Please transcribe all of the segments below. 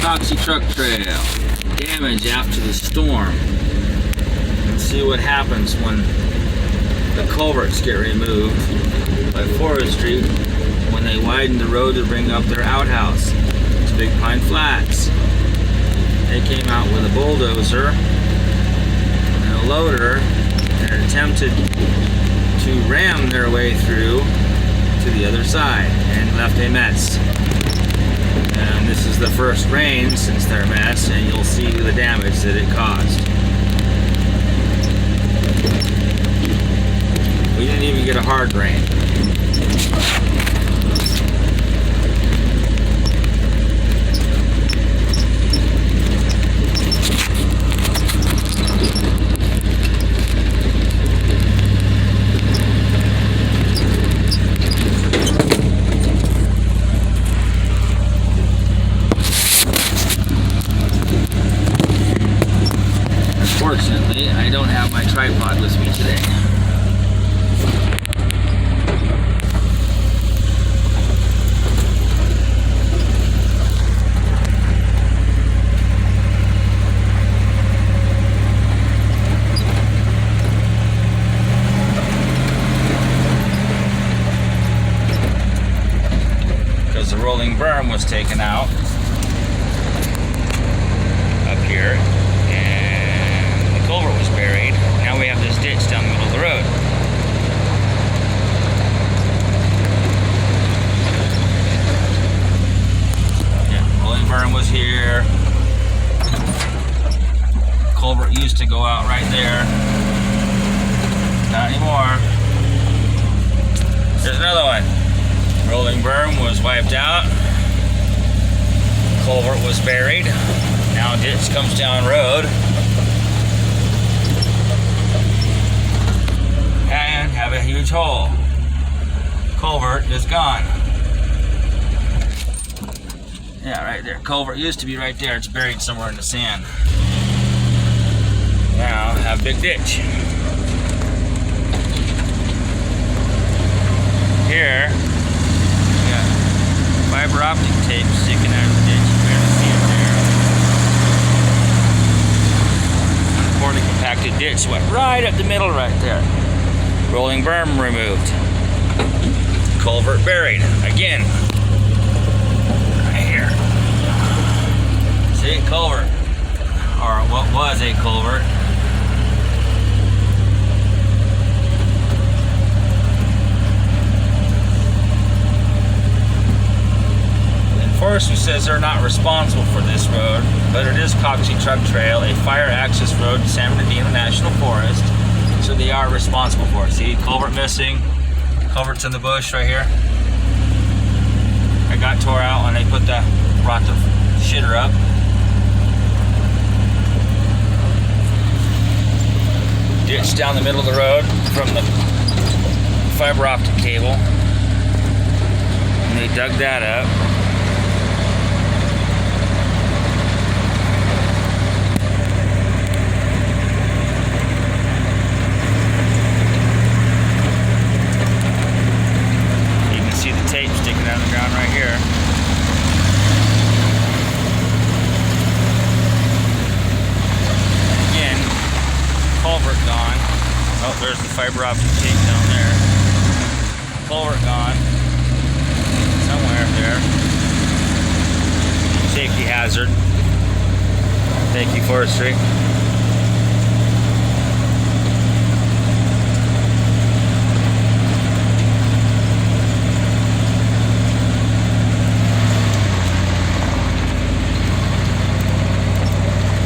coxey truck trail. Damage after the storm. Let's see what happens when the culverts get removed by forestry when they widen the road to bring up their outhouse. It's Big Pine Flats. They came out with a bulldozer and a loader and attempted to ram their way through to the other side and left a mess. And this is the first rain since their mess, and you'll see the damage that it caused. We didn't even get a hard rain. Unfortunately, I don't have my tripod with me today. Because the rolling berm was taken out up here. Culvert was buried. Now we have this ditch down the middle of the road. Yeah, rolling berm was here. Culvert used to go out right there. Not anymore. There's another one. Rolling berm was wiped out. Culvert was buried. Now ditch comes down road. And have a huge hole. Culvert is gone. Yeah, right there. Culvert used to be right there. It's buried somewhere in the sand. Now have big ditch. Here, we got fiber optic tape sticking out of the ditch. You can barely see it there. Poorly compacted ditch went right up the middle right there. Rolling berm removed. Culvert buried. Again. Right here. See, culvert. Or what was a culvert. And forestry says they're not responsible for this road, but it is Coxey Truck Trail, a fire access road to San Bernardino National Forest. So they are responsible for it. See, culvert missing. Culvert's in the bush right here. It got tore out when they brought the shitter up. Ditch down the middle of the road from the fiber optic cable. And they dug that up. Tape sticking out of the ground right here. Again, culvert gone. Oh, there's the fiber optic tape down there. Culvert gone. Somewhere up there. Safety hazard. Thank you, forestry.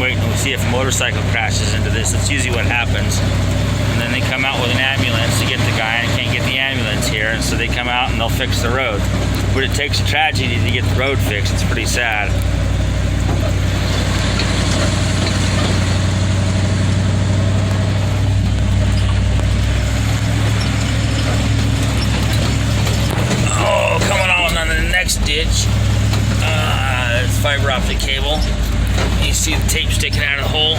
Waiting to see if a motorcycle crashes into this. That's usually what happens. And then they come out with an ambulance to get the guy, and can't get the ambulance here, and so they come out and they'll fix the road. But it takes a tragedy to get the road fixed. It's pretty sad. Oh, coming on the next ditch. It's fiber optic cable. You see the tape sticking out of the hole.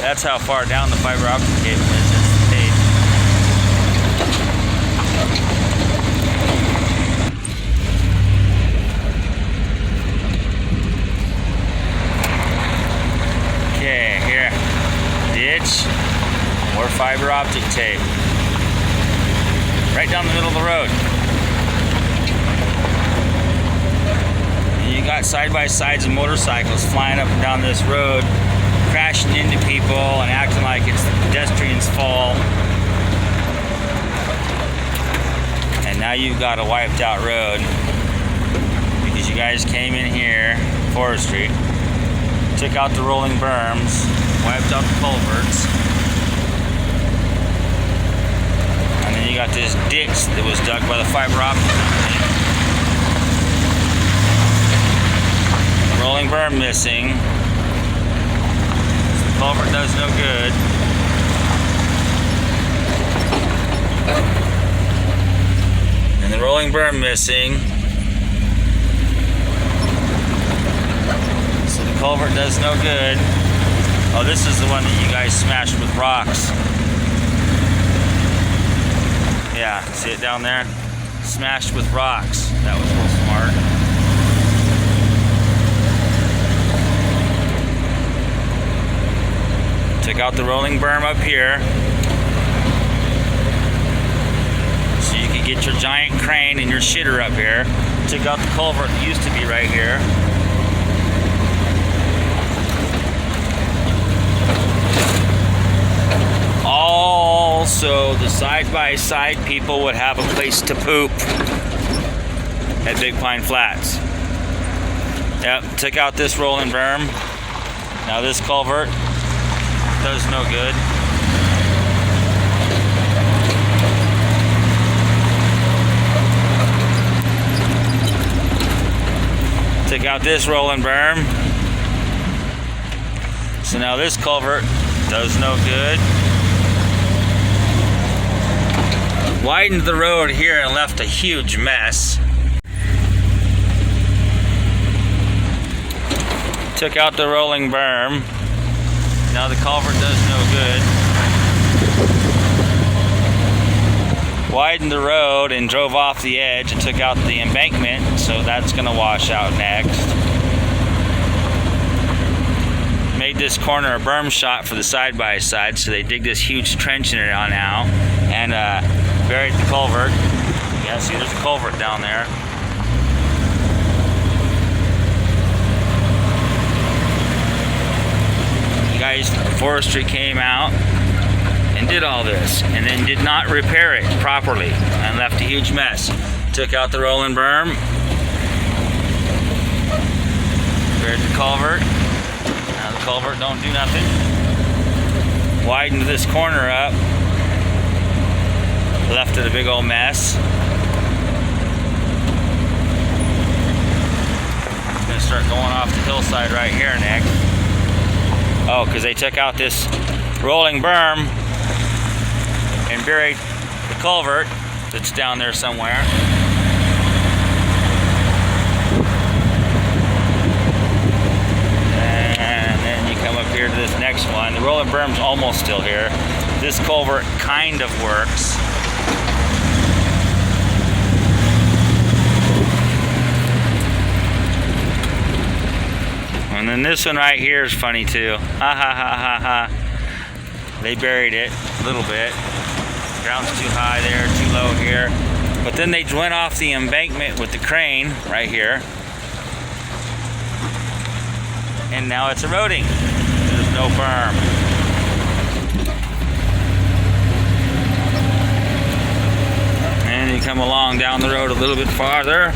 That's how far down the fiber optic cable is. It's the tape. road. And you got side-by-sides and motorcycles flying up and down this road, crashing into people and acting like it's the pedestrians' fault. And now you've got a wiped out road because you guys came in here, forestry, took out the rolling berms, wiped out the culverts, and then you got this ditch that was dug by the fiber optic company. Rolling berm missing. So the culvert does no good. And the rolling berm missing. So the culvert does no good. Oh, this is the one that you guys smashed with rocks. Yeah, see it down there? Smashed with rocks. That was real smart. Took out the rolling berm up here. So you could get your giant crane and your shitter up here. Took out the culvert that used to be right here. Also, the side-by-side people would have a place to poop at Big Pine Flats. Yep, took out this rolling berm. Now this culvert does no good. Took out this rolling berm. So now this culvert does no good. Widened the road here and left a huge mess. Took out the rolling berm. Now the culvert does no good. Widened the road and drove off the edge and took out the embankment, so that's gonna wash out next. Made this corner a berm shot for the side-by-side, so they dig this huge trench in it on now and buried the culvert. Yeah, see, there's a culvert down there. You guys, forestry came out and did all this and then did not repair it properly and left a huge mess. Took out the rolling berm, buried the culvert. Now the culvert don't do nothing. Widened this corner up, left it a big old mess. It's gonna start going off the hillside right here next. Oh, because they took out this rolling berm and buried the culvert that's down there somewhere. And then you come up here to this next one. The rolling berm's almost still here. This culvert kind of works. And then this one right here is funny too. Ha ha ha ha ha. They buried it a little bit. Ground's too high there, too low here. But then they went off the embankment with the crane right here. And now it's eroding. There's no berm. And you come along down the road a little bit farther.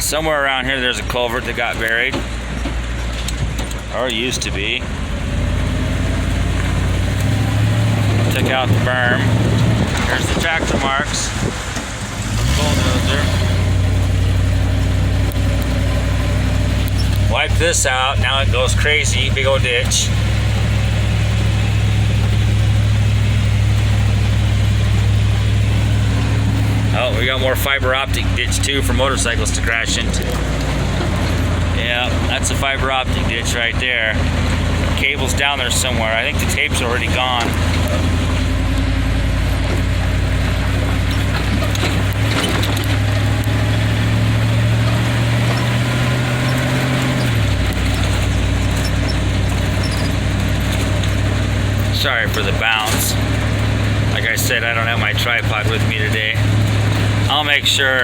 Somewhere around here there's a culvert that got buried, or used to be. Took out the berm. There's the tractor marks. Bulldozer. Wipe this out. Now it goes crazy. Big old ditch. Oh, we got more fiber optic ditch too for motorcycles to crash into. Yeah, that's a fiber optic ditch right there. Cable's down there somewhere. I think the tape's already gone. Sorry for the bounce. Like I said, I don't have my tripod with me today. I'll make sure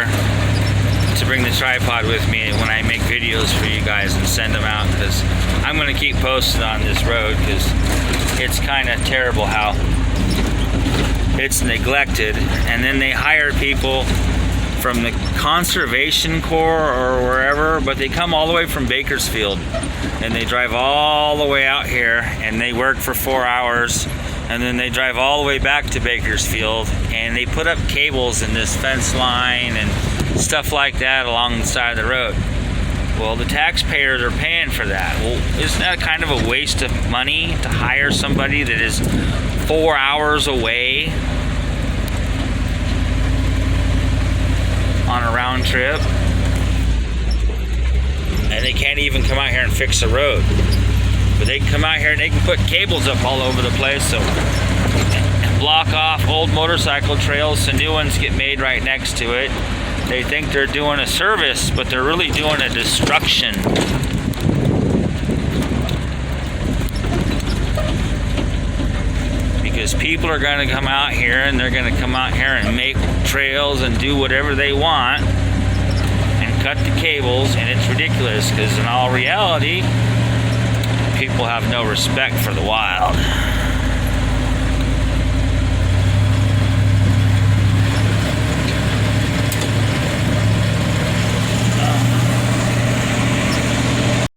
to bring the tripod with me when I make videos for you guys and send them out, because I'm going to keep posting on this road, because it's kind of terrible how it's neglected. And then they hire people from the Conservation Corps or wherever, but they come all the way from Bakersfield and they drive all the way out here and they work for 4 hours, and then they drive all the way back to Bakersfield and they put up cables in this fence line and stuff like that along the side of the road. Well, the taxpayers are paying for that. Well, isn't that kind of a waste of money to hire somebody that is 4 hours away on a round trip, and they can't even come out here and fix the road? But they can come out here and they can put cables up all over the place, so block off old motorcycle trails so new ones get made right next to it. They think they're doing a service, but they're really doing a destruction. Because people are going to come out here and they're going to come out here and make trails and do whatever they want and cut the cables, and it's ridiculous, because in all reality, people have no respect for the wild.